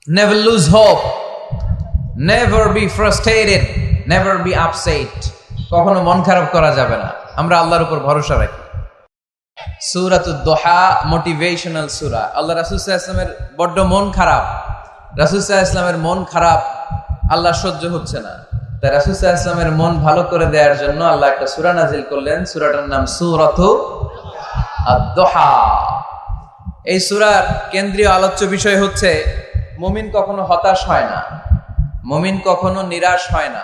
Never lose hope. Never be frustrated. Never be upset. কখনো মন খারাপ করা যাবে না। আমরা আল্লাহর উপর ভরসা রাখি। সূরাতুদ দুহা মোটিভেশনাল সূরা। আল্লাহ রাসূল সাল্লাল্লাহু আলাইহি ওয়াসাল্লামের বড্ড মন খারাপ। রাসূল সাল্লাল্লাহু আলাইহি ওয়াসাল্লামের মন খারাপ আল্লাহ সহ্য হচ্ছে না। তাই রাসূল সাল্লাল্লাহু আলাইহি ওয়াসাল্লামের মন ভালো করে দেওয়ার জন্য আল্লাহ একটা সূরা নাযিল করলেন। সূরাটার নাম সূরাতুদ দুহা। এই সূরার কেন্দ্রীয় আলোচ্য বিষয় হচ্ছে মুমিন কখনো হতাশ হয় না, মুমিন কখনো নিরাশ হয় না,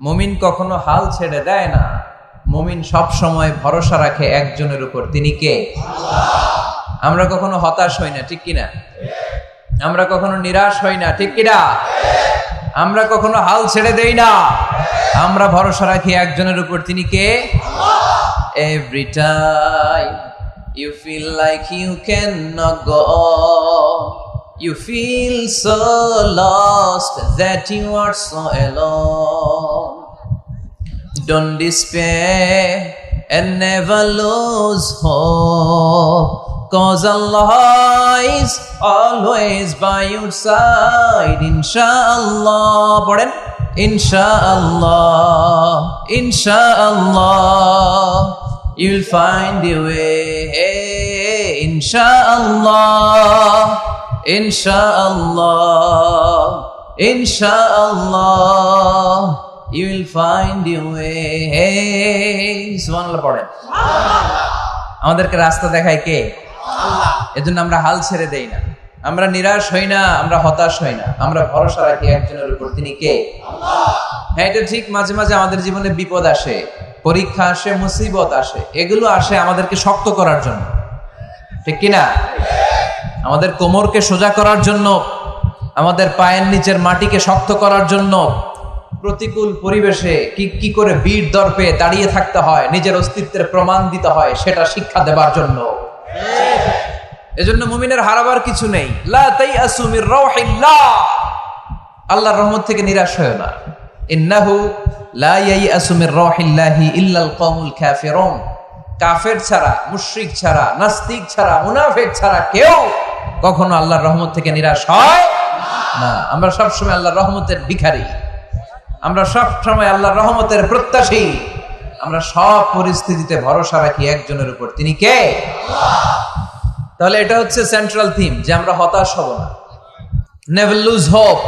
মুমিন কখনো হাল ছেড়ে দেয় না। মুমিন সব সময় ভরসা রাখে একজনের উপর, তিনি কে? আল্লাহ। আমরা কখনো হতাশ হই না, ঠিক কিনা? আমরা কখনো নিরাশ হই না, ঠিক কিনা? আমরা কখনো হাল ছেড়ে দেই না, আমরা ভরসা রাখি একজনের উপর, তিনি কে? আল্লাহ। Every time you feel like you cannot go on, you feel so lost that you are so alone. Don't despair and never lose hope, 'cause Allah is always by your side. Inshallah, পড়েন, Inshallah, Inshallah, you'll find your way. Inshallah, Inshallah, Inshallah, you will find your way. সুবহানাল্লাহ পড়েন। আমাদেরকে রাস্তা দেখায় কে? আল্লাহ। এজন্য আমরা হাল ছেড়ে দেই না, আমরা নিরাশ হই না, আমরা হতাশ হই না, আমরা ভরসা রাখি একজনের উপর, তিনি কে? আল্লাহ। হ্যাঁ, এটা ঠিক, মাঝে মাঝে আমাদের জীবনে বিপদ আসে, পরীক্ষা আসে, মুসিবত আসে, এগুলো আসে আমাদেরকে শক্ত করার জন্য, ঠিক কিনা? আমাদের কোমরকে সোজা করার জন্য, আমাদের পায়ের নিচের মাটিকে শক্ত করার জন্য। প্রতিকূল পরিবেশে কি করে বীর দর্পে দাঁড়িয়ে থাকতে হয়, নিজের অস্তিত্বের প্রমাণ দিতে হয়, সেটা শিক্ষা দেবার জন্য। এজন্য মুমিনের হারাবার কিছু নেই। লা তাইয়াসু মির রাউহিল্লাহ, আল্লাহর রহমত থেকে নিরাশ হয় না। ইন্নাহু লা ইয়াইয়াসু মির রাউহিল্লাহি ইল্লাল কওমুল কাফিরুন, কাফের ছাড়া, মুশরিক ছাড়া, নাস্তিক ছাড়া, মুনাফিক ছাড়া কেউ কখনো আল্লাহর রহমত থেকে নিরাশ হয় না। আমরা সব সময় আল্লাহর রহমতের ভিখারি, আমরা সব সময় আল্লাহর রহমতের প্রত্যাশী, আমরা সব পরিস্থিতিতে ভরসা রাখি একজনের উপর, তিনি কে? আল্লাহ। তাহলে এটা হচ্ছে সেন্ট্রাল থিম, যে আমরা হতাশ হব না। Never lose hope,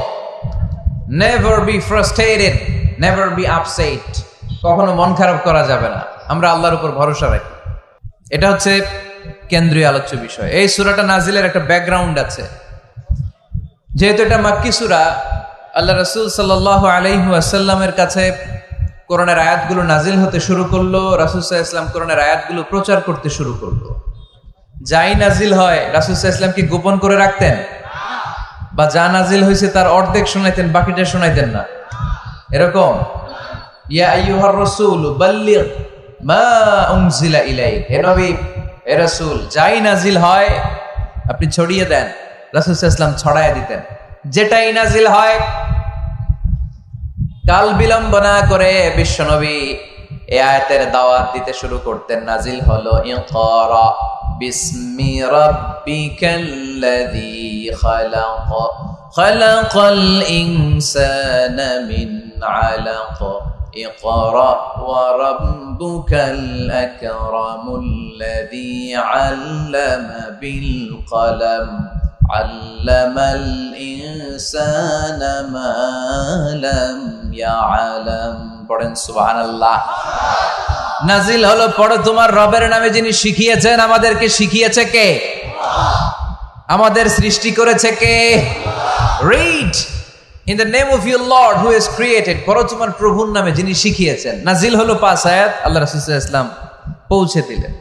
never be frustrated, never be upset. কখনো মন খারাপ করা যাবে না, আমরা আল্লাহর উপর ভরসা রাখি। এটা হচ্ছে কেন্দ্রীয় আলোচ্য বিষয়। এই সূরাটা নাজিলের একটা ব্যাকগ্রাউন্ড আছে। যেহেতু এটা মাক্কি সূরা, আল্লাহ রাসূল সাল্লাল্লাহু আলাইহি ওয়াসাল্লামের কাছে কোরআনের আয়াতগুলো নাজিল হতে শুরু করলো। রাসূল সাল্লাল্লাহু আলাইহি ওয়াসাল্লাম কোরআনের আয়াতগুলো প্রচার করতে শুরু করলো। যাই নাজিল হয় রাসূল সাল্লাল্লাহু আলাইহি ওয়াসাল্লাম কি গোপন করে রাখতেন? বা যা নাজিল হয়েছে তার অর্ধেক শোনাইতেন, বাকিটা শোনাইতেন না? এরকম? ইয়া আইয়ুহার রাসূল বাল্লিগ মা উনজিলা ইলাইক, হে নবী, হে রাসূল, যাই নাজিল হয় আপনি ছড়িয়ে দেন। রাসূল সাল্লাল্লাহু আলাইহি ওয়াসাল্লাম ছড়ায় দিতেন। যেটাই নাজিল হয় কাল বিলম্ব না করে বিশ্বনবী এই আয়াতের দাওয়াত দিতে শুরু করতেন। নাজিল হলো ইকরা বিসমি রাব্বিকাল্লাযী খালাক, খালাকাল ইনসানা মিন আলাক, ইকরা ওয়া রাব্বুকাল আকরামুল্লাযী আল্লামা বিল কলম, আল্লামাল ইনসানা মা লাম ইয়ালাম। পড়েন সুবহানাল্লাহ। নাজিল হলো, পড়ো তোমার রবের নামে যিনি শিখিয়েছেন। আমাদেরকে শিখিয়েছে কে? আল্লাহ। আমাদের সৃষ্টি করেছে কে? আল্লাহ। Read in the name of your lord who has created, পড়ো তোমার প্রভুর নামে যিনি শিখিয়েছেন। নাজিল হলো 5 আয়াত, আল্লাহ রাসূল সাল্লাল্লাহু আলাইহি ওয়াসাল্লাম পৌঁছে দিলেন।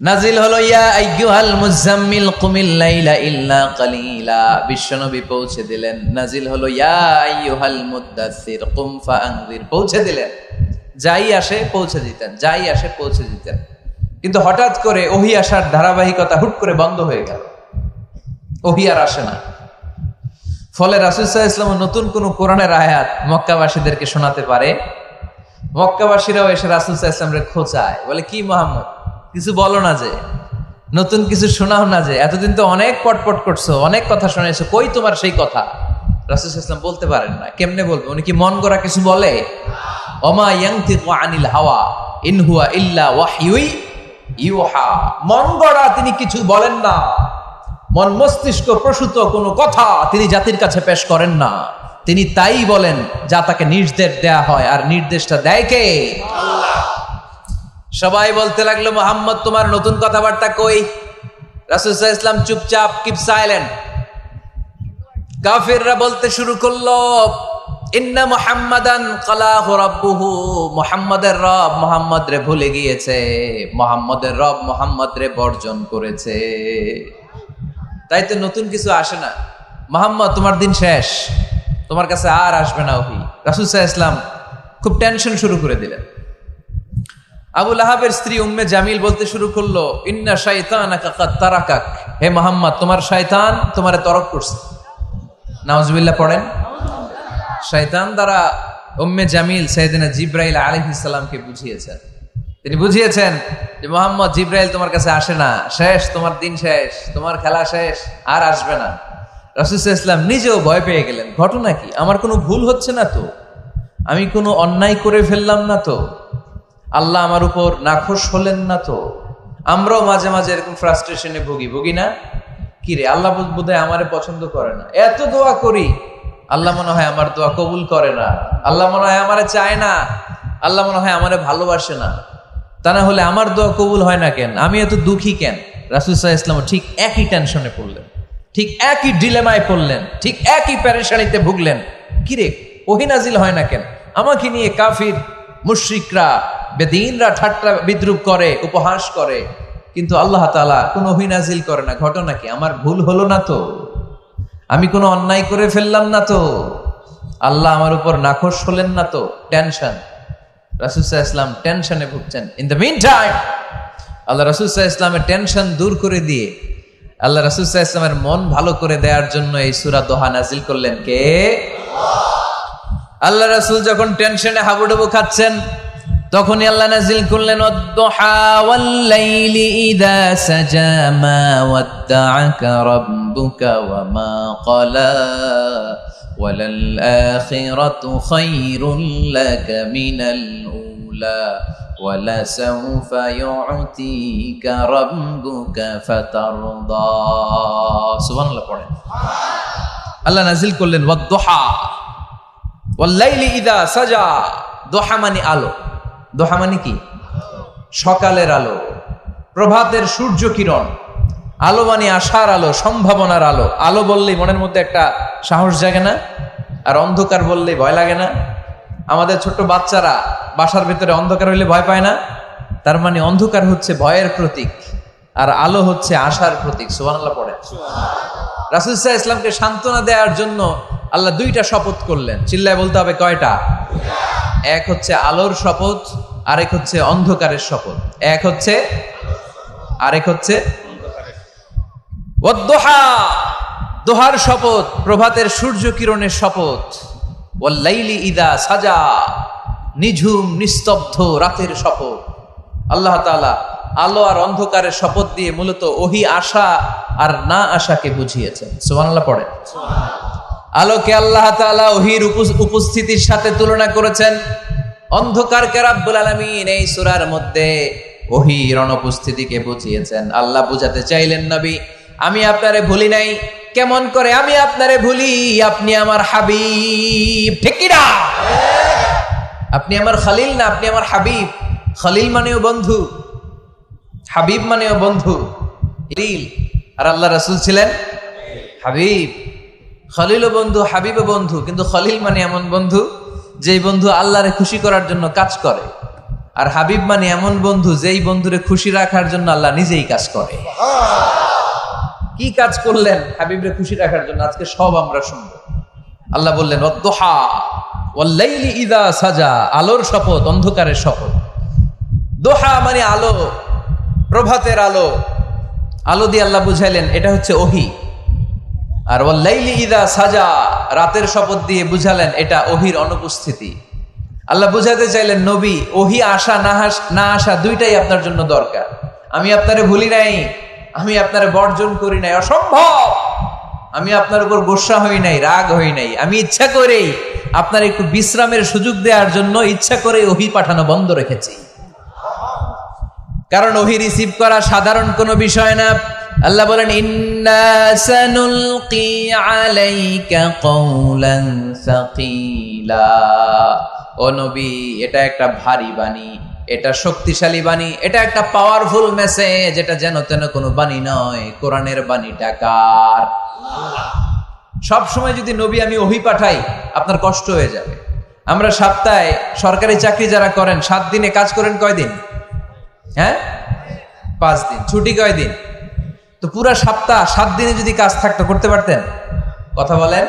নাজিল হলো ইয়া আইয়ুহাল মুজাম্মিল কুমিল লাইলা ইল্লা কালিলা, বিশ্বনবী পৌঁছে দিলেন। নাজিল হলো ইয়া আইয়ুহাল মুদ্দাসসির কুম ফাআনযির, পৌঁছে দিলেন। যাই আসে পৌঁছে দিতেন, যাই আসে পৌঁছে দিতেন। কিন্তু হঠাৎ করে ওহী আসার ধারাবাহিকতা হুট করে বন্ধ হয়ে গেল, ওহী আর আসে না। ফলে রাসূল সাল্লাল্লাহু আলাইহি ওয়াসাল্লাম নতুন কোন কোরআনের আয়াত মক্কাবাসীদেরকে শোনাতে পারে। মক্কাবাসীরাও এসে রাসূল সাল্লাল্লাহু আলাইহি ওয়াসাল্লামকে খোঁচায়, বলে কি মুহাম্মদ, কিছু বলো না যে? নতুন কিছু শোনাও না, যে এতদিন তো অনেক পটপট করছো, অনেক কথা শোনাইছো, কই তোমার সেই কথা? রাসূল সাল্লাল্লাহু আলাইহি ওয়াসাল্লাম বলতে পারেন না। কেমনে বলবে? উনি কি মন গড়া কিছু বলে? ওমা ইয়ানতিকু আনিল হাওয়া ইন হুয়া ইল্লা ওয়াহয়ুই ইউহা। মন গড়া তিনি কিছু বলেন না, মন মস্তিষ্ক প্রসূত কোনো কথা তিনি জাতির কাছে পেশ করেন না। তিনি তাই বলেন যা তাকে নির্দেশ দেয়া হয়, আর নির্দেশটা দেয় কে? আল্লাহ। সবাই বলতে লাগলো, মুহাম্মদ তোমার নতুন কথাবার্তা কই? রাসূল সাল্লাল্লাহু আলাইহি ওয়াসাল্লাম চুপচাপ, কিপ সাইলেন্ট। কাফিররা বলতে শুরু করলো, ইন্না মুহাম্মাদান কালাহু রাব্বুহু, মুহাম্মাদের রব মুহাম্মদ রে ভুলে গিয়েছে, মুহাম্মাদের রব মুহাম্মদ রে বর্জন করেছে। তাই তো নতুন কিছু আসে না। মুহাম্মদ তোমার দিন শেষ, তোমার কাছে আর আসবে না ওহী। রাসূল সাল্লাল্লাহু আলাইহি ওয়াসাল্লাম খুব টেনশন শুরু করে দিলেন। আবু লাহাবের স্ত্রী উম্মে জামিল বলতে শুরু করলো, ইন্না শাইতানাকা কাদ তারাকাক, হে মুহাম্মদ তোমার শয়তান তোমারে তরক করছে। নাউজুবিল্লাহ পড়েন। শয়তান দ্বারা উম্মে জামিল সাইয়েদনা জিবরাইল আলাইহিস সালামকে বুঝিয়েছেন। তিনি বুঝিয়েছেন যে মুহাম্মদ, জিবরাইল তোমার কাছে আসে না, শেষ, তোমার দিন শেষ, তোমার খেলা শেষ, আর আসবে না। রাসূল সাল্লাল্লাহু আলাইহি ওয়াসাল্লাম নিজেও ভয় পেয়ে গেলেন। ঘটনা কি? আমার কোনো ভুল হচ্ছে না তো? আমি কোনো অন্যায় করে ফেললাম না তো? আল্লাহ আমার উপর নাখোশ হলেন না তো? আমরাও মাঝে মাঝে এরকম ফ্রাস্ট্রেশনে ভুগি না? কি রে, আল্লাহ বোধহয় আমারে পছন্দ করে না, এত দোয়া করি, আল্লাহ মনে হয় আমার দোয়া কবুল করে না, আল্লাহ মনে হয় আমারে চায় না, আল্লাহ মনে হয় আমারে ভালোবাসে না। তা না হলে আমার দোয়া কবুল হয় না কেন? আমি এত দুঃখী কেন? রাসূল সাল্লাল্লাহু আলাইহি ওয়াসাল্লাম ঠিক একই টেনশনে পড়লেন, ঠিক একই ডিলেমায় পড়লেন, ঠিক একই পেরেশানিতে ভুগলেন। কিরে, ওহী নাজিল হয় না কেন? আমাকে নিয়ে কাফির মুশরিকরা বেদিনরা ঠাট্টা বিদ্রুপ করে, উপহাস করে, কিন্তু আল্লাহ তাআলা কোনো ওহী নাজিল করে না। ঘটনা কি? আমার ভুল হলো না তো? আমি কোনো অন্যায় করে ফেললাম না তো? আল্লাহ আমার উপর নাখোশ হলেন না তো? টেনশন। রাসূল সাল্লাল্লাহু আলাইহি ওয়াসাল্লাম টেনশনে ভুগছেন। ইন দ্য মিন টাইম আল্লাহ রাসূল সাল্লাল্লাহু আলাইহি ওয়াসাল্লামের টেনশন দূর করে দিয়ে, আল্লাহ রাসূল সাল্লাল্লাহু আলাইহি ওয়াসাল্লামের মন ভালো করে দেওয়ার জন্য এই সূরা দোহা নাজিল করলেন কে? আল্লাহ রাসূল যখন টেনশনে হাবুডুবু খাচ্ছেন, তখনই আল্লাহ নাজিল করলেন, ওয়াদ-দুহা ওয়াল-লাইলি ইযা সাজা মা ওয়াদ্দাআকা রাব্বুকা ওয়া মা ক্বালা ওয়ালাল আখিরাতু খায়রুল লাকা মিনাল উলা ওয়ালাসাউফা ইউ'তিকা রাব্বুকা ফাতারদা। সুবহানাল্লাহ পড়েন। আল্লাহ নাজিল করলেন ওয়াদ-দুহা ওয়াল-লাইলি ইযা সাজা। দোহা মানে আলো। দোহা মানে কি? সকালের আলো, প্রভাতের সূর্য কিরণ। আলো মানে আশার আলো, সম্ভাবনার আলো। আলো বললেই মনের মধ্যে একটা সাহস জাগে না? আর অন্ধকার বললেই ভয় লাগে না? আমাদের ছোট্ট বাচ্চারা বাসার ভিতরে অন্ধকার হইলে ভয় পায় না? তার মানে অন্ধকার হচ্ছে ভয়ের প্রতীক, আর আলো হচ্ছে আশার প্রতীক। সুবহানাল্লাহ পড়েন। রাসূল সাল্লাল্লাহু আলাইহি ওয়াসাল্লামকে সান্ত্বনা দেওয়ার জন্য আল্লাহ দুইটা শপথ করলেন। চিল্লায় বলতে হবে, কয়টা? এক হচ্ছে আলোর শপথ, আরেক হচ্ছে অন্ধকারের শপথ। এক হচ্ছে, আরেক হচ্ছে ওয়াদ-দুহা, দোহার শপথ, প্রভাতের সূর্য কিরণের শপথ। ওয়াল-লাইলি ইযা সাজা, নিঝুম নিস্তব্ধ রাতের শপথ। আল্লাহ তাআলা আলো আর অন্ধকারের শপথ দিয়ে মূলত ওহী আশা আর না আশাকে বুঝিয়েছেন। সুবহানাল্লাহ পড়েন। আলোকে আল্লাহ তাআলা ওহীর উপস্থিতির সাথে তুলনা করেছেন, অন্ধকারকে রাব্বুল আলামিন এই সূরার মধ্যে ওহীর অনুপস্থিতিকে বুঝিয়েছেন। আল্লাহ বুঝাতে চাইলেন, নবী আমি আপনারে ভুলি নাই। কেমন করে আমি আপনারে ভুলি? আপনি আমার হাবিব, ঠিক কি না? আপনি আমার খলিল না, আপনি আমার হাবিব। খলিল মানেও বন্ধু, হাবিব মানেও বন্ধু। আর আল্লাহ রাসূল ছিলেন হাবিব। খলিলও বন্ধু, হাবিবও বন্ধু, কিন্তু খলিল মানে এমন বন্ধু যেই বন্ধু আল্লাহরে খুশি করার জন্য কাজ করে, আর হাবিব মানে এমন বন্ধু যেই বন্ধুরে খুশি রাখার জন্য আল্লাহ নিজেই কাজ করে। কি কাজ করলেন হাবিবরে খুশি রাখার জন্য? আজকে সব আমরা শুনব। আল্লাহ বললেন ওয়াদ-দুহা ওয়াল-লাইলি ইযা সাজা, আলোর শপথ, অন্ধকারের শপথ। দোহা মানে আলো, প্রভাতের আলো। আলো দিয়ে আল্লাহ বুঝাইলেন এটা হচ্ছে ওহী। আর ওয়াল-লাইলি ইযা সাজা, রাতের শপথ দিয়ে বুঝালেন এটা ওহীর অনুপস্থিতি। আল্লাহ বুঝাতে চাইলেন, নবী ওহী আসা না আসা দুইটাই আপনার জন্য দরকার। আমি আপনারে ভুলি নাই, আমি আপনারে বর্জন করি নাই, অসম্ভব। আমি আপনার উপর গোসা হই নাই, রাগ হই নাই। আমি ইচ্ছা করেই আপনার একটু বিশ্রামের সুযোগ দেওয়ার জন্য ইচ্ছা করে ওহী পাঠানো বন্ধ রেখেছি, কারণ ওহী রিসিভ করা সাধারণ কোনো বিষয় না। আল্লাহ বলেন, ইন্না সানুলকি আলাইকা কওলান সাকিলা। ও নবী, এটা একটা ভারী বাণী, এটা শক্তিশালী বাণী, এটা একটা পাওয়ারফুল মেসেজ। এটা যেন তেন কোনো বাণী নয়, কোরআনের বাণীটা কার? সব সময় যদি নবী আমি ওহী পাঠাই, আপনার কষ্ট হয়ে যাবে। আমরা সপ্তাহে সরকারি চাকরি যারা করেন 7 দিনে কাজ করেন কয়দিন? হ্যাঁ, 5 দিন। ছুটি কয়দিন? তো পুরা সপ্তাহ 7 দিনে যদি কাজ থাকতো, করতে পারতেন? কথা বলেন।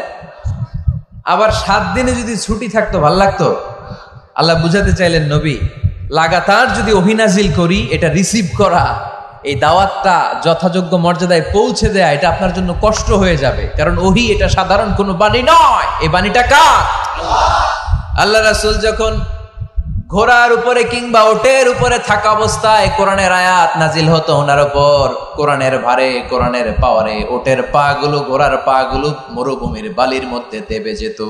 আবার 7 দিনে যদি ছুটি থাকতো, ভাল লাগতো? আল্লাহ বুঝাতে চাইলেন, নবী লাগাতার যদি ওহী নাজিল করি, এটা রিসিভ করা, এই দাওয়াতটা যথাযোগ্য মর্যাদায় পৌঁছে দেয়া, এটা আপনার জন্য কষ্ট হয়ে যাবে। কারণ ওহী এটা সাধারণ কোনো বাণী নয়, এই বাণীটা কার? আল্লাহ রাসূল যখন ঘোড়ার উপরে কিংবা ওটের উপরে থাকা অবস্থায় কোরআনের আয়াত নাজিল হতো ওনার উপর, কোরআনের ভারে, কোরআনের পাওয়ারে ওটের পা গুলো, ঘোড়ার পা গুলো মরুভূমির বালির মধ্যে দেবে যেত।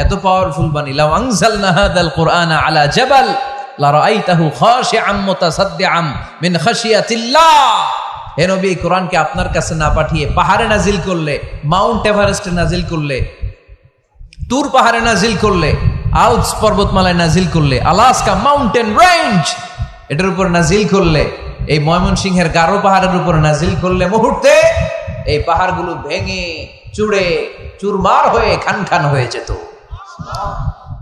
এত পাওয়ারফুল বাণী। লাউ আনজালনা হাদাল কুরআনা আলা জাবাল লারাআইতাহু খাশিআম মুতাসাদ্দিআম মিন খাশিয়াতিল্লাহ। হে নবী, কোরআনকে আপনার কাছে না পাঠিয়ে পাহাড়ে নাজিল করলে, মাউন্ট এভারেস্টে নাজিল করলে, তুর পাহাড়ে নাজিল করলে, আল্পস পর্বতমালায় নাজিল করলে, আলাস্কা মাউন্টেন রেঞ্জ এটার উপর নাজিল করলে, এই ময়মনসিংহের গারো পাহাড়ের উপর নাজিল করলে, মুহূর্তে এই পাহাড়গুলো ভেঙে চুড়ে চুরমার হয়ে খান খান হয়ে যেত।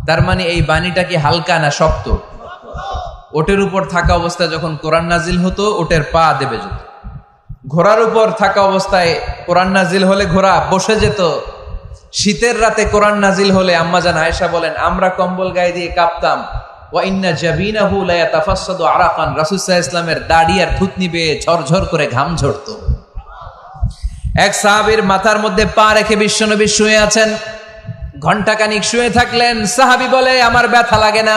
তার মানে এই বাণীটা কি হালকা না শক্ত? ওটের উপর থাকা অবস্থায় যখন কোরআন নাজিল হতো, ওটের পা দেবে যেত। ঘোড়ার উপর থাকা অবস্থায় কোরআন নাজিল হলে ঘোড়া বসে যেত। শীতের রাতে কোরআন নাজিল হলে আম্মাজান আয়েশা বলেন, আমরা কম্বল গায়ে দিয়ে কাঁপতাম। ওয়া ইন্না জাবিনাহু লা ইয়াতাফাসসাদু আরাকান। রাসূল সাল্লাল্লাহু আলাইহি ওয়াসাল্লামের দাড়ি আর থুতনি বেয়ে ঝরঝর করে ঘাম ঝরতো। এক সাহাবীর মাথার মধ্যে পা রেখে বিশ্বনবী শুয়ে আছেন, ঘন্টাখানিক শুয়ে থাকলেন। সাহাবী বলে, আমার ব্যথা লাগে না।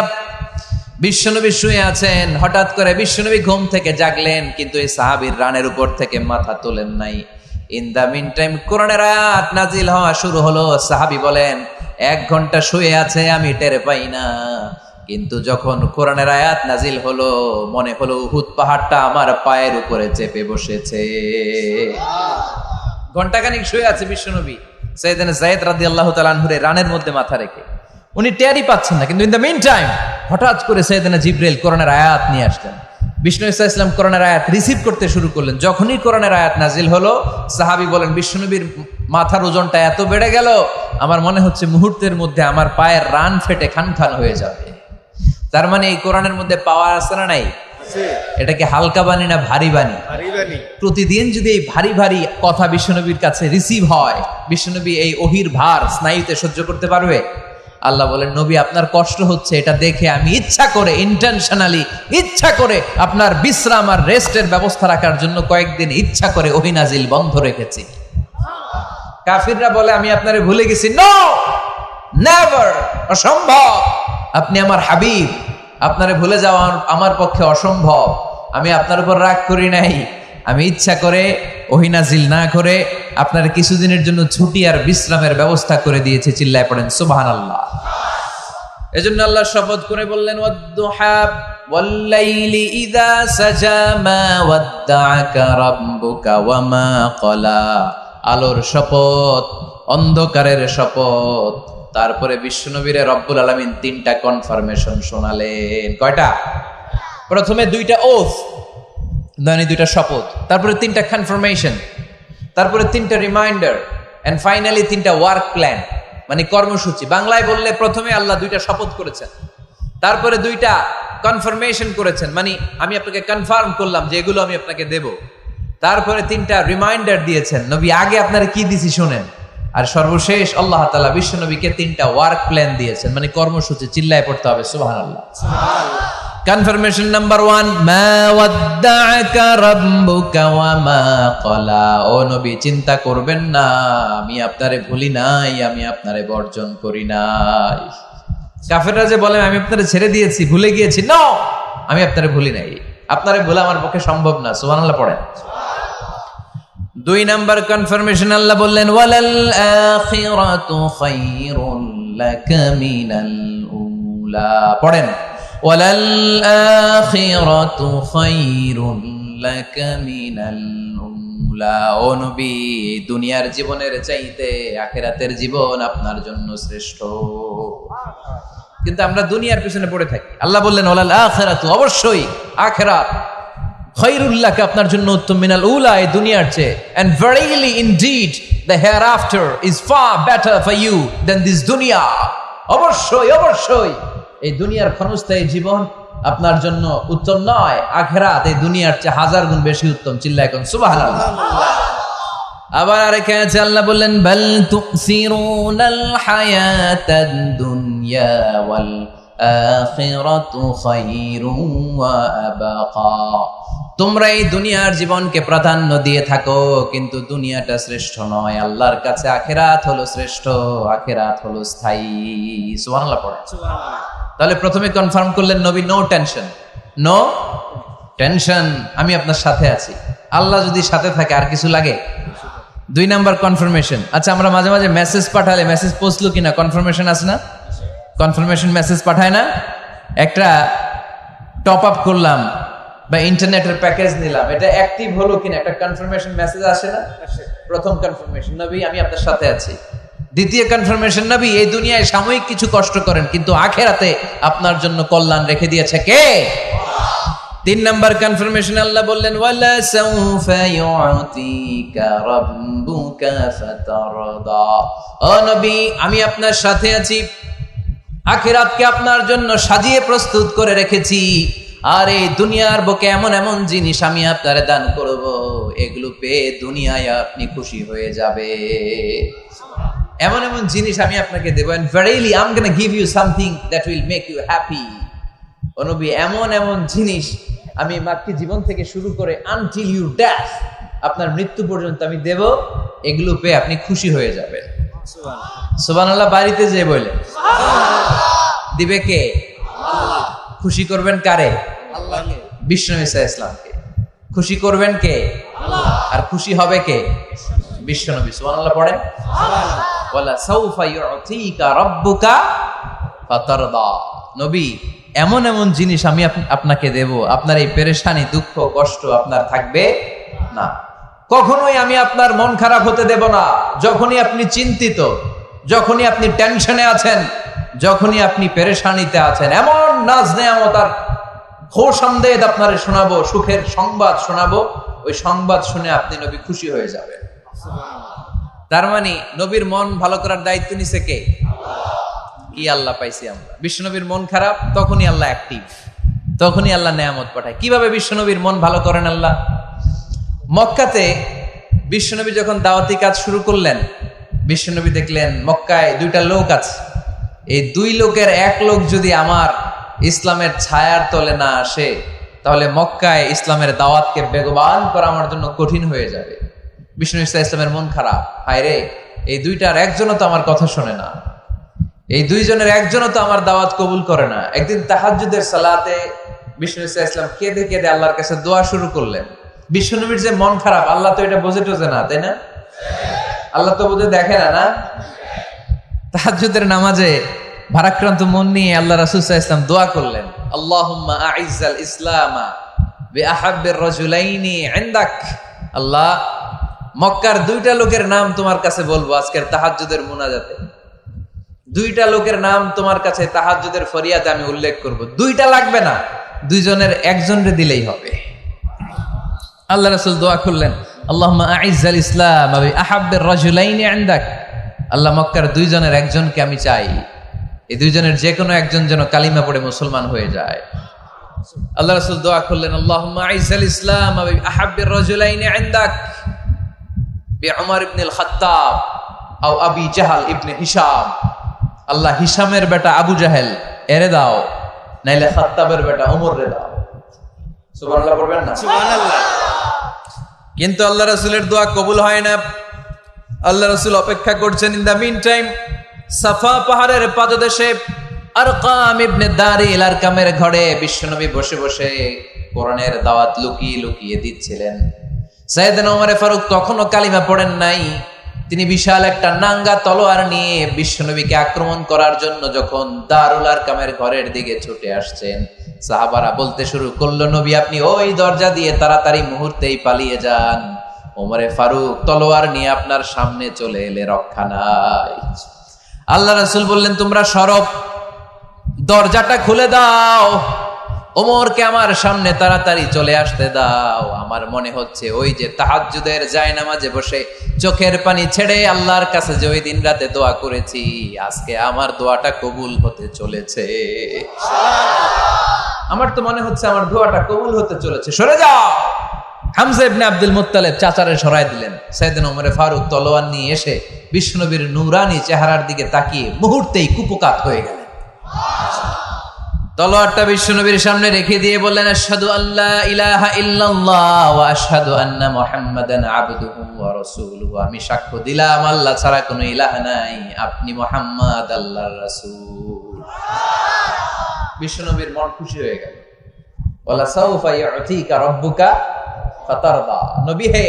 বিশ্বনবী শুয়ে আছেন, হঠাৎ করে বিশ্বনবী ঘুম থেকে জাগলেন, কিন্তু এই সাহাবীর রানের উপর থেকে মাথা তোলেন নাই। ইন দা মিন টাইম কোরআনের আয়াত নাজিল হওয়া শুরু হলো। সাহাবী বলেন, 1 ঘন্টা শুয়ে আছে, আমি টের পাই না, কিন্তু যখন কোরআনের আয়াত নাজিল হলো, মনে হলো উহুদ পাহাড়টা আমার পায়ের উপরে চেপে বসেছে। ঘন্টাখানিক শুয়ে আছে বিশ্বনবী সাইয়েদনা যায়েদ রাদিয়াল্লাহু তাআলা আনহুর রানের মধ্যে মাথা রেখে। উনি টেরই পাচ্ছেন না, কিন্তু ইন দ্য মিন টাইম হঠাৎ করে সাইয়েদনা জিবরাইল কোরআনের আয়াত নিয়ে আসলেন। বিষ্ণু ইসা ইসলাম কোরআনের আয়াত রিসিভ করতে শুরু করলেন। যখনই কোরআনের আয়াত নাজিল হলো, সাহাবী বলেন, বিশ্বনবীর মাথার ওজনটা এত বেড়ে গেল, আমার মনে হচ্ছে মুহূর্তের মধ্যে আমার পায়ের রান ফেটে খান খান হয়ে যাবে। তার মানে এই কোরআনের মধ্যে পাওয়ার আছে না নাই? এটা কি হালকা বাণী না ভারী বাণী? প্রতিদিন যদি এই ভারী ভারী কথা বিশ্বনবীর কাছে রিসিভ হয়, বিশ্বনবী এই ওহির ভার স্নায়ুতে সহ্য করতে পারবে? আল্লাহ বলেন, নবী আপনার কষ্ট হচ্ছে, এটা দেখে আমি ইচ্ছা করে, ইন্টেনশনালি ইচ্ছা করে আপনার বিশ্রাম আর রেস্টের ব্যবস্থা রাখার জন্য কয়েকদিন ইচ্ছা করে ওহী নাজিল বন্ধ রেখেছি। কাফিররা বলে, আমি আপনারে ভুলে গেছি। নো, নেভার, অসম্ভব। আপনি আমার হাবিব, আপনারে ভুলে যাওয়া আমার পক্ষে অসম্ভব। আমি আপনার উপর রাগ করি নাই, আমি ইচ্ছা করে ওহী নাজিল না করে আপনার কিছুদিনের জন্য ছুটি আর বিশ্রামের ব্যবস্থা করে দিয়েছে। চিল্লায় পড়েন সুবহানাল্লাহ। এজন্য আল্লাহ শপথ করে বললেন, ওয়াদ-দুহা ওয়াল-লাইলি ইযা সাজা মা ওয়াদ্দাআকা রাব্বুকা ওয়া মা ক্বালা। আলোর শপথ, অন্ধকারের শপথ। তারপরে বিশ্বনবীরে রব্বুল আলামিন 3টা কনফার্মেশন শোনালেন। কয়টা? প্রথমে 2টা ওথ, মানে 2টা শপথ, তারপরে 3টা কনফার্মেশন, তারপরে 3টা রিমাইন্ডার, এন্ড ফাইনালি 3টা ওয়ার্ক প্ল্যান, মানে কর্মসূচি। বাংলায় বললে প্রথমে আল্লাহ 2টা শপথ করেছেন, তারপরে 2টা কনফার্মেশন করেছেন, মানে আমি আপনাকে কনফার্ম করলাম যে এগুলো আমি আপনাকে দেব। তারপরে 3টা রিমাইন্ডার দিয়েছেন, নবী আগে আপনারা কি দিছি শুনেন। আর সর্বশেষ আল্লাহ তাআলা বিশ্বনবীকে 3টা ওয়ার্ক প্ল্যান দিয়েছেন, মানে কর্মসূচি। চিল্লায় পড়তে হবে সুবহানাল্লাহ। কনফার্মেশন নাম্বার 1, মা ওয়াদ্দাআকা রাব্বুকা ওয়া মা ক্বালা। ও নবী, চিন্তা করবেন না, আমি আপনারে ভুলি নাই, আমি আপনারে বর্জন করি নাই। কাফেররা যে বলে আমি আপনারে ছেড়ে দিয়েছি, ভুলে গিয়েছি, নো, আমি আপনারে ভুলি নাই। আপনারে ভোলা আমার পক্ষে সম্ভব না। সুবহানাল্লাহ পড়েন। 2 নাম্বার কনফার্মেশন, আল্লাহ বললেন ওয়ালাল আখিরাতু খায়রুল লাকা মিনাল উলা। পড়েন ওয়ালাল আখিরাতু খায়রুল লাকা মিনাল উলা। ও নবী, দুনিয়ার জীবনের চাইতে আখিরাতের জীবন আপনার জন্য শ্রেষ্ঠ। কিন্তু আমরা দুনিয়ার পিছনে পড়ে থাকি। আল্লাহ বললেন ওয়ালাল আখিরাতু, অবশ্যই আখিরাত, খায়রুল লাকা, আপনার জন্য উত্তম, মিনাল উলা, এই দুনিয়ার চেয়ে, and verily indeed the hereafter is far better for you than this dunya. অবশ্যই অবশ্যই এই দুনিয়ার ক্ষণস্থায়ী জীবন আপনার জন্য উত্তম নয়, আখিরাত এই দুনিয়ার চেয়ে 1000 গুণ বেশি উত্তম। চিল্লায় কোন সুবহানাল্লাহ। আবার আরেকখানে আছে আল্লাহ বললেন বাল তুসিরুনাল হায়াতাদ দুনিয়া ওয়াল আখিরাতু খায়রুন ওয়া আবাকা। তোমরা এই দুনিয়ার জীবনকে প্রাধান্য দিয়ে থাকো, কিন্তু দুনিয়াটা শ্রেষ্ঠ নয়। আল্লাহর কাছে আখিরাত হলো শ্রেষ্ঠ, আখিরাত হলো স্থায়ী। সুবহানাল্লাহ পড়েন। তাহলে প্রথমে কনফার্ম করলেন নবী, নো টেনশন, নো টেনশন, আমি আপনার সাথে আছি। আল্লাহ যদি সাথে থাকে আর কিছু লাগে? 2 নাম্বার কনফার্মেশন। আচ্ছা, আমরা মাঝে মাঝে মেসেজ পাঠালে মেসেজ পৌঁছলো কিনা কনফার্মেশন আছে না? কনফার্মেশন মেসেজ পাঠায় না? একটা টপ আপ করলাম বা ইন্টারনেটের প্যাকেজ নিলাম, এটা অ্যাক্টিভ হলো কিনা একটা কনফার্মেশন মেসেজ আসে না? প্রথম কনফার্মেশন, নবী আমি আপনার সাথে আছি। দ্বিতীয় কনফার্মেশন, নবী এই দুনিয়ায় সাময়িক কিছু কষ্ট করেন, কিন্তু আখিরাতে আপনার জন্য কল্যাণ রেখে দিয়েছে কে? 3 নাম্বার কনফার্মেশন, আল্লাহ বললেন ওয়ালা সাউফা ইউতিকা রাব্বুকা ফাতারদা। ও নবী, আমি আপনার সাথে আছি, আখিরাতকে আপনার জন্য সাজিয়ে প্রস্তুত করে রেখেছি। আর এই দুনিয়ার বুকে এমন এমন জিনিস আমি আপনারে দান করব, এগুলো পেয়ে দুনিয়ায় আপনি খুশি হয়ে যাবে। এমন এমন জিনিস আমি আপনাকে দেব, and verily I'm going to give you something that will make you happy. ও নবী, এমন এমন জিনিস আমি মাক্কি জীবন থেকে শুরু করে until you death, আপনার মৃত্যু পর্যন্ত আমি দেব, এগুলো পেয়ে আপনি খুশি হয়ে যাবেন। সুবহানাল্লাহ। বাড়িতে যে বলে দিবে কে? আল্লাহ। খুশি করবেন কারে? আল্লাহকে। বিশ্বনবী সাল্লাল্লাহু আলাইহি ওয়াসাল্লামকে। খুশি করবেন কে? আল্লাহ। আর খুশি হবে কে? বিশ্বনবী। সুবহানাল্লাহ পড়েন। সুবহানাল্লাহ। ওয়ালা সাউফা ইউতিকা রাব্বুকা ফাতারদা। নবী, এমন এমন জিনিস আমি আপনাকে দেব, আপনার এই পেরেশানি, দুঃখ, কষ্ট আপনার থাকবে না। কখনোই আমি আপনার মন খারাপ হতে দেব না। যখনই আপনি চিন্তিত, যখনই আপনি টেনশনে আছেন, যখনই আপনি পেরেশানিতে আছেন, এমন নাজ নেয়ামত আর খোশামদেদ আপনারে শোনাবো, সুখের সংবাদ শোনাবো, ওই সংবাদ শুনে আপনি নবী খুশি হয়ে যাবেন। তার মানে নবীর মন ভালো করার দায়িত্ব নিছে কে? কি আল্লাহ পাইছি আমরা। বিশ্বনবীর মন খারাপ, তখনই আল্লাহ অ্যাক্টিভ, তখনই আল্লাহ নেয়ামত পাঠায়। কিভাবে বিশ্বনবীর মন ভালো করেন আল্লাহ? মক্কাতে বিশ্বনবী যখন দাওয়াতি কাজ শুরু করলেন, বিশ্বনবী দেখলেন মক্কায় 2টা লোক আছে। এই 2 লোকের এক লোক যদি আমার ইসলামের ছায়ার তলে না আসে, তাহলে মক্কায় ইসলামের দাওয়াতকে বেগবান করা আমার জন্য কঠিন হয়ে যাবে। বিশ্বনবী ইসলামের মন খারাপ, হায় রে, এই 2টার একজনও তো আমার কথা শোনে না, এই 2 জনের একজনও তো আমার দাওয়াত কবুল করে না। একদিন তাহাজ্জুদের সালাতে বিশ্বনবী ইসলাম কেঁদে কেঁদে আল্লাহর কাছে দোয়া শুরু করলেন। বিশ্বনবীর যে মন খারাপ, আল্লাহ তো এটা বোঝে টোঝে না, তাই না? আল্লাহ তো বোঝে দেখে না, না? তাহাজ্জুদের নামাজে ভারাক্রান্ত মন নিয়ে আল্লাহ রাসূল সাল্লাল্লাহু আলাইহি ওয়াসাল্লাম দোয়া করলেন, আল্লাহুম্মা আইজ্জাল ইসলামা বিআহাব্বির রাজুলাইনি ইনদাক। আল্লাহ, মক্কার 2টা লোকের নাম তোমার কাছে বলবো আজকের তাহাজ্জুদের মুনাজাতে। 2টা লোকের নাম তোমার কাছে তাহাজ্জুদের ফরিয়াদে আমি উল্লেখ করব। 2টা লাগবে না, 2 জনের একজনরে দিলেই হবে। আল্লাহ রাসূল দোয়া করলেন, আল্লাহুম্মা আইজ্জাল ইসলাম বিআহাব্বির রাজুলাইনি ইনদাক। আল্লাহ, মক্কার 2 জনের একজনকে আমি চাই, এই 2 জনের যে কোনো একজন যেন কালিমা পড়ে মুসলমান হয়ে যায়। আল্লাহ রাসূল দোয়া করলেন, আল্লাহুম্মা আইজ্জাল ইসলাম বিআহাব্বির রাজুলাইনি ইনদাক বিউমর ইবনে আল খাত্তাব আও আবি জাহল ইবনে হিশাম। আল্লাহ, হিশামের বেটা আবু জাহেল এরে দাও, নাইলে খাত্তাবের বেটা ওমর রে দাও। সুবহানাল্লাহ পড়বেন না? সুবহানাল্লাহ। কিন্তু আল্লাহ রাসূলের দোয়া কবুল হয় না। আল্লাহ রাসূল অপেক্ষা করছেন। ইন দা মিন টাইম সাফা পাহাড়ের পাদদেশে আরকাম ইবনে দারিল আরকামের ঘরে বিশ্বনবী বসে বসে কোরআনের দাওয়াত লুকিয়ে লুকিয়ে দিচ্ছিলেন। সাইয়েদনা ওমর ফারুক তখনও কালিমা পড়েন নাই। তিনি বিশাল একটা নাঙ্গা তলোয়ার নিয়ে বিশ্বনবীকে আক্রমণ করার জন্য যখন দারুল আরকামের ঘরের দিকে ছুটে আসছেন, সাহাবারা বলতে শুরু করলো, নবী আপনি ওই দরজা দিয়ে তাড়াতাড়ি মুহূর্তেই পালিয়ে যান, ওমরে ফারুক তলোয়ার নিয়ে আপনার সামনে চলে এলে রক্ষা নাই। আল্লাহ রাসূল বললেন, তোমরা সরব, দরজাটা খুলে দাও, ওমরকে আমার সামনে তাড়াতাড়ি চলে আসতে দাও। আমার মনে হচ্ছে ওই যে তাহাজ্জুদের জায়নামাজে বসে চোখের পানি ছেড়ে আল্লাহর কাছে যে ওই দিন রাতে দোয়া করেছি, আজকে আমার দোয়াটা কবুল হতে চলেছে। আমার তো মনে হচ্ছে আমার দোয়াটা কবুল হতে চলেছে, সরে যাও। হামজা ইবনে আব্দুল মুত্তালিব চাচারে সরায় দিলেন। সাইয়েদনা ওমর ফারুক তলোয়ার নিয়ে এসে বিশ্বনবীর নূরানী চেহারার দিকে তাকিয়ে মুহূর্তেই কুপকাত হয়ে গেলেন। তলোয়ারটা বিশ্বনবীর সামনে রেখে দিয়ে বললেন, আশহাদু আল্লা ইলাহা ইল্লাল্লাহ ওয়া আশহাদু আন্না মুহাম্মাদান আবদুহু ওয়া রাসূলুহু। আমি সাক্ষ্য দিলাম আল্লাহ ছাড়া কোনো ইলাহ নাই, আপনি মুহাম্মদ আল্লাহর রাসূল। বিশ্বনবীর মন খুশি হয়ে গেল। ওয়ালা সাউফা ইউতিকা রাব্বুকা ফাতারদা। নবী হে,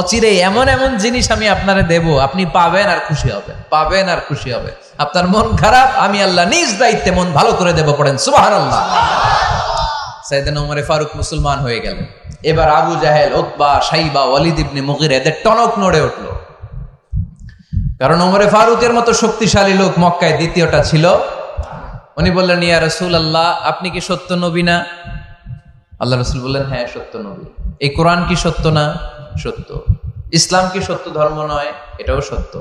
অচিরে এমন এমন জিনিস আমি আপনারে দেব, আপনি পাবেন আর খুশি হবেন, পাবেন আর খুশি হবেন। আপনার মন খারাপ, আমি আল্লাহ নিজ দায়িত্বে মন ভালো করে দেব। পড়েন সুবহানাল্লাহ। সাইয়েদনা ওমর ফারুক মুসলমান হয়ে গেলেন। এবার আবু জাহেল, উতবা, শাইবা, ওয়ালিদ ইবনে মুগীরা এদের টনক নড়ে উঠলো। কারণ ওমর ফারুকের মতো শক্তিশালী লোক মক্কায় দ্বিতীয়টা ছিল। উনি বললেন, ইয়া রাসূলুল্লাহ, আপনি কি সত্য নবী না? আল্লাহ রাসূল বললেন, হ্যাঁ সত্য নবী। এই কোরআন কি সত্য না? সত্য। ইসলাম কি সত্য ধর্ম নয়? এটাও সত্য।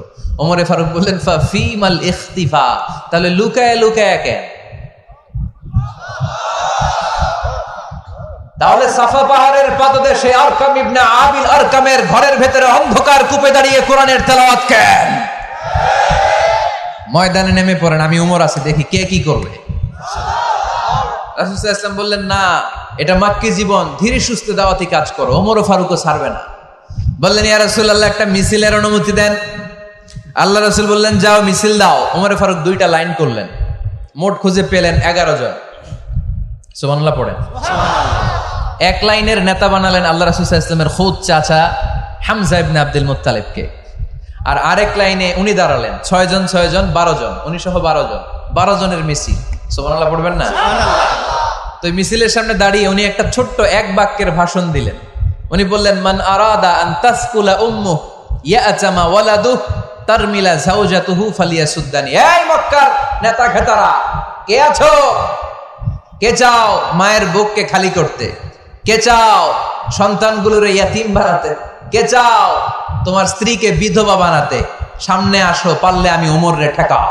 ওমর ফারুক বললেন, ফাফিমাল ইখতিফা, তাহলে লুকায় লুকায় কেন? তাহলে সাফা পাহাড়ের পাদদেশে আরকাম ইবনে আবিল আরকামের ঘরের ভেতরে অন্ধকার কূপে দাঁড়িয়ে কোরআনের তেলাওয়াত কেন? ময়দানে নেমে পড়েন, আমি উমর আছি, দেখি কে কি করবে। রাসূল সাল্লাল্লাহু আলাইহি ওয়াসাল্লাম বললেন, না, এটা মাক্কি জীবন, ধীরে সুস্থে দাওয়াতি কাজ করো, ওমর ফারুকও ছাড়বে না। বললেন, ইয়া রাসূলুল্লাহ, একটা মিছিলের অনুমতি দেন। আল্লাহ রাসূল বললেন, যাও মিছিল দাও। ওমর ফারুক 2টা লাইন করলেন, মোট খুঁজে পেলেন 11 জন। সুবহানাল্লাহ পড়েন। এক লাইনের নেতা বানালেন আল্লাহ রাসূল সাল্লাল্লাহু আলাইহি ওয়াসাল্লামের খুদ চাচা হামজা ইবনে আব্দুল মুত্তালিবকে। আর আরেক লাইনে উনি দাঁড়ালেন, 6 জন 6 জন 12 জন, উনি সহ 12 জন, 12 জনের মিছিল। সুবহানাল্লাহ পড়বেন না? তো মিছিলের সামনে দাঁড়িয়ে উনি একটা ছোট্ট এক বাক্যের ভাষণ দিলেন। উনি বললেন, মান আরাদা আন তাসকুলা উম্মুহু ইয়াতামা ওয়ালাদুহু তারমিলা যাওজাতুহু ফালিয়াসুদ্দানি। এই মক্কার নেতা খেতারা, কে আছো? কে চাও মায়ের বুককে খালি করতে? কে চাও সন্তানগুলোর ইয়াতিম বানাতে? কে চাও তোমার স্ত্রীকে বিধবা বানাতে? সামনে আসো, পারলে আমি ওমরে ঠেকাও।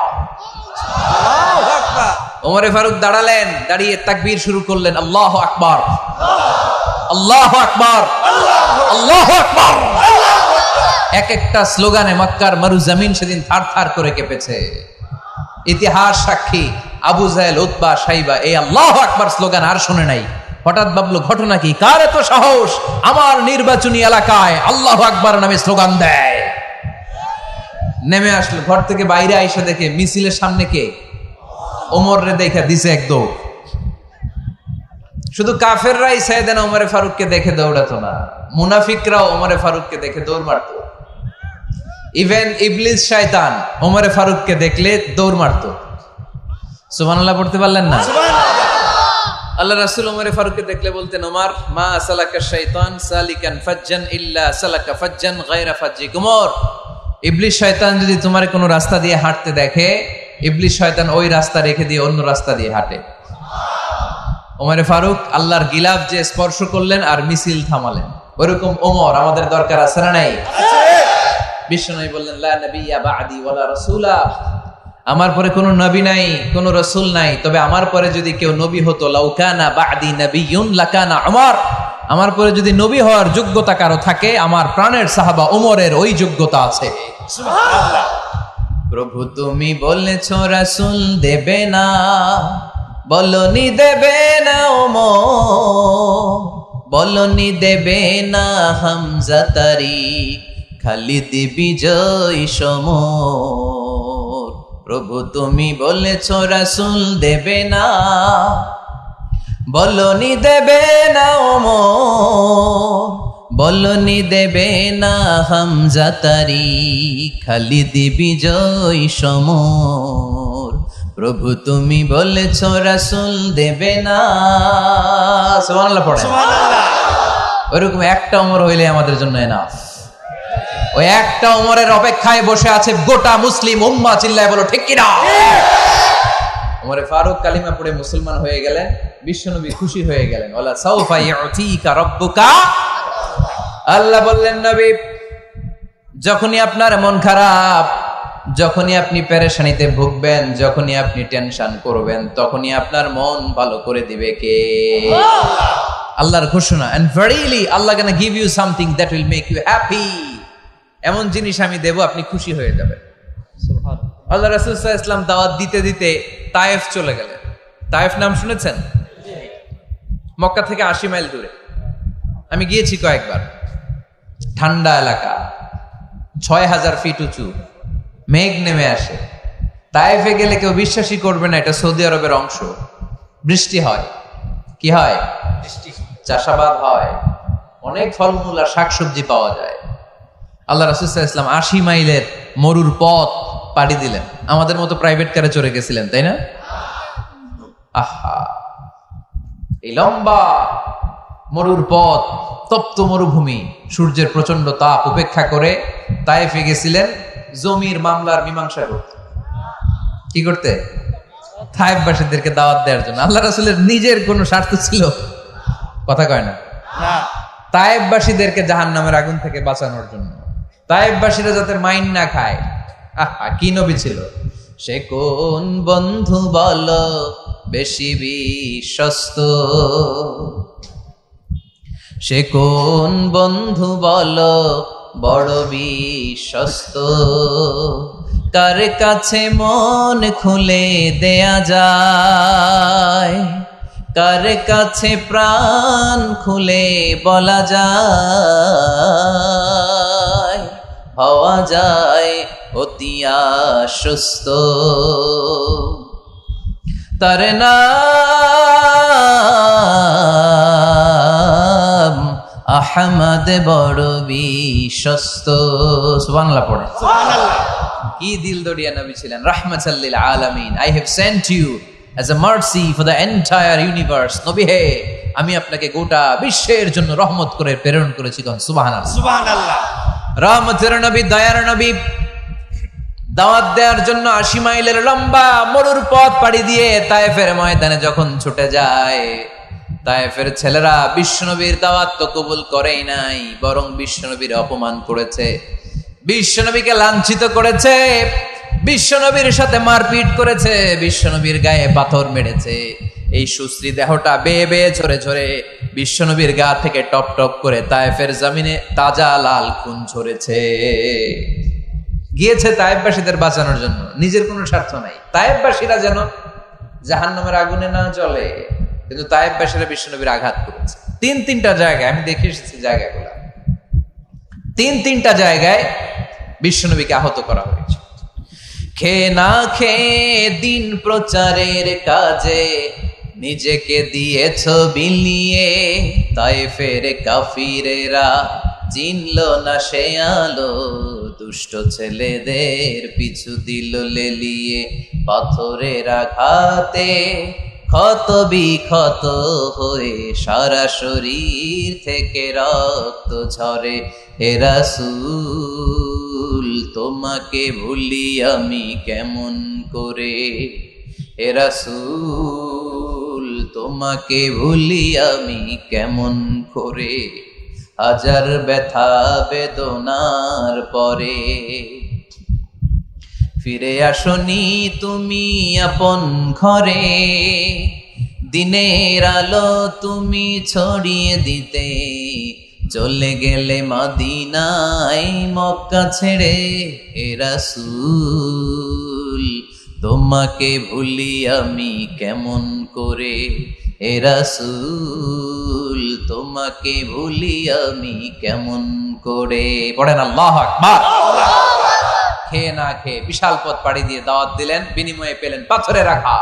ওমরে ফারুক দাঁড়ালেন, দাঁড়িয়ে তাকবীর শুরু করলেন, আল্লাহু আকবার, আল্লাহু আকবার, আল্লাহু আকবার। এক একটা স্লোগানে মক্কার মরুজমিন সেদিন থারথার করে কেঁপেছে। ইতিহাস সাক্ষী, আবু জাহেল, উতবা, শাইবা এই আল্লাহু আকবার স্লোগান আর শুনে নাই। হঠাৎ ভাবলো, ঘটনা কি? কার এত সাহস আমার নির্বাচনী এলাকায় আল্লাহু আকবার নামে স্লোগান দেয়? নেমে আসলো, ঘর থেকে বাইরে আইসা দেখে মিছিলের সামনে কে? ওমর রে দেখা দিছে এক দৌড়। শুধু কাফেররাই সাইয়েদনা ওমরে ফারুককে দেখে দৌড়াতো না, মুনাফিকরাও ওমরে ফারুককে দেখে দৌড় মারত। ইভেন ইবলিস শয়তান ওমরে ফারুককে দেখলে দৌড় মারত। সুবহানাল্লাহ পড়তে পারলেন না? আল্লাহ রাসূল ওমরে ফারুককে দেখলে বলতেন, ওমর মা সালাকা শাইতান সালিকান ফাজ্জান ইল্লা সালাকা ফাজ্জান গায়রা ফাজ্জিক। ওমর, ইবলিস শয়তান যদি তোমার কোনো রাস্তা দিয়ে হাঁটতে দেখে, ইবলিস শয়তান ওই রাস্তা রেখে দিয়ে অন্য রাস্তা দিয়ে হাঁটে। ওমরে ফারুক আল্লাহর গিলাফ যে স্পর্শ করলেন আর মিছিল থামালেন, ওরকম ওমর আমাদের দরকার আছে না নাই? বিশ্বনবী বললেন, লা নাবিয়্যা বা'দি ওয়ালা রাসূলা, আমার পরে কোনো নবী নাই, কোনো রাসূল নাই, তবে আমার পরে যদি কেউ নবী হতো, লাউ কানা বা'দি নাবিয়্যুন লাকানা উমর, আমার পরে যদি নবী হওয়ার যোগ্যতা কারো থাকে, আমার প্রাণের সাহাবা ওমরের ওই যোগ্যতা আছে। সুবহানাল্লাহ। প্রভু তুমি বলেছো রাসূল দেবে না, বলনি দেবে না ওমর, বলনি দেবে না হামজা তারিক, খালিদ বিজয় সমর। প্রভু তুমি বলেছো রাসূল দেবে না, বলনি দেবে না ওমর, বলনি দেবে না হামজা তারি, খালিদ বিজয় সমর। প্রভু তুমি বলেছ রাসূল দেবে না। সুবহানাল্লাহ পড়ে। ওইরকম একটা ওমর হইলে আমাদের জন্য এনাফ। ওই একটা ওমরের অপেক্ষায় বসে আছে গোটা মুসলিম উম্মাহ। চিল্লায় বলো ঠিক কিনা? ওমরে ফারুক কালিমা পড়ে মুসলমান হয়ে গেলেন, বিশ্বনবী খুশি হয়ে গেলেন। ওয়ালা সাউফা ইউতিকা রাব্বুকা, আল্লাহ বললেন নবী যখনই আপনার মন খারাপ, যখনই আপনি পেরেশানিতে ভুগবেন, যখনই আপনি টেনশন করবেন, তখনই আপনার মন ভালো করে দিবে কে? আল্লাহর ঘোষণা, and verily Allah gonna give you something that will make you happy। এমন জিনিস আমি দেব আপনি খুশি হয়ে যাবেন। সুবহানাল্লাহ। আল্লাহ রাসূল সাল্লাল্লাহু আলাইহি ওয়াসাল্লাম দাওয়াত দিতে দিতে তায়েফ চলে গেলেন। তায়েফ নাম শুনেছেন? মক্কা থেকে 80 মাইল দূরে। আমি গিয়েছি কয়েকবার। ঠান্ডা এলাকা, 6000 ফিট উঁচু, মেঘ নেমে আসে। তায়েফে গেলে কেউ বিশ্বাসই করবে না এটা সৌদি আরবের অংশ। বৃষ্টি হয়, কি হয়? বৃষ্টি, চাষাবাদ হয়, অনেক ফলমূল আর শাকসবজি পাওয়া যায়। আল্লাহ রাসূল সাল্লাল্লাহু আলাইহি ওয়াসাল্লাম 80 মাইলের মরুর পথ পাড়ি দিলেন। আমাদের মতো প্রাইভেট কারে চড়ে গেছিলেন, তাই না? আহা, এই লম্বা মরুর পথ, তপ্ত মরুভূমি, সূর্যের প্রচন্ড তাপ উপেক্ষা করে তায়েফে গেছিলেন জমির মামলার মীমাংসা করতে। কি করতে? তায়েফবাসীদেরকে দাওয়াত দেওয়ার জন্য। আল্লাহ রাসূলের নিজের কোনো স্বার্থ ছিল? কথা কয় না। তায়েফবাসীদেরকে জাহান্নামের আগুন থেকে বাঁচানোর জন্য, তায়েফবাসীরা যাতে মাইন না খায়। আহা, কি নবী ছিল! সে কোন বন্ধু বলো বেশি বিশ্বস্ত, সে কোন বন্ধু বলো বড় বিশ্বস্ত, কার কাছে মন খুলে দেয়া যায়, কার কাছে প্রাণ খুলে বলা যায়, হওয়া যায় অতি আশ্বস্ত। তার নাম আহমদ বড় বিশ্বস্ত। সুবহানাল্লাহ পড়ে। সুবহানাল্লাহ। কি দিল দরিয়া নবী ছিলেন, রাহমাতাল লিল আলামিন। I have sent you as a mercy for the entire universe। নবী হে, আমি আপনাকে গোটা বিশ্বের জন্য রহমত করে প্রেরণ করেছি। সুবহানাল্লাহ। সুবহানাল্লাহ। রহমতের নবী, দয়ার নবী, দাওয়াত দেওয়ার জন্য 80 মাইলের লম্বা মরুর পথ পাড়ি দিয়ে তায়েফের ময়দানে যখন ছুটে যায়, তায়েফের ছেলেরা বিশ্বনবীর দাওয়াত তো কবুল করেই নাই, বরং বিশ্বনবীর অপমান করেছে, বিশ্বনবীকে লাঞ্ছিত করেছে, বিশ্বনবীর সাথে মারপিট করেছে, বিশ্বনবীর গায়ে পাথর মেরেছে। এই সুশ্রী দেহটা বেয়ে বেয়ে ঝরে ঝরে বিশ্বনবীর গা থেকে টপ টপ করে তায়েফের জমিনে তাজা লাল খুন ঝরেছে। গিয়েছে তায়েফবাসীদের বাঁচানোর জন্য, নিজের কোনো স্বার্থ নাই। তায়েফবাসীরা যেন জাহান্নামের আগুনে না জ্বলে, কিন্তু তায়েফবাসীরা বিশ্বনবীর আঘাত করেছে। তিনটা জায়গায় আমি দেখে এসেছি, জায়গাগুলো তিনটা জায়গায় বিশ্বনবীকে আহত করা হয়েছে। খেয়ে না খেয়ে দিন প্রচারের কাজে নিজেকে দিয়েছ বিলিয়ে, তায়েফের কাফিরেরা চিনল না সে আলো, দুষ্ট ছেলেদের পিছু দিল লেলিয়ে, পাথরের আঘাতে ক্ষত বিক্ষত হয়ে সারা শরীর থেকে রক্ত ঝরে। হে রাসূল তোমাকে ভুলি আমি কেমন করে, হে রাসূল তোমাকে ভুলি আমি কেমন করে, হাজার ব্যথা বেদনার পরে ফিরে আসনি তুমি আপন ঘরে, দিনের আলো তুমি ছড়িয়ে দিতে, চলে গেলে মদিনায় মক্কা ছেড়ে। হে রাসূল তোমাকে ভুলি আমি কেমন করে, হে রাসূল তোমাকে ভুলি আমি কেমন করে। পড়েন আল্লাহু আকবার। খেয়ে না খেয়ে বিশাল পথ পাড়ি দিয়ে দাওয়াত দিলেন, বিনিময়ে পেলেন পাথরে রাখা।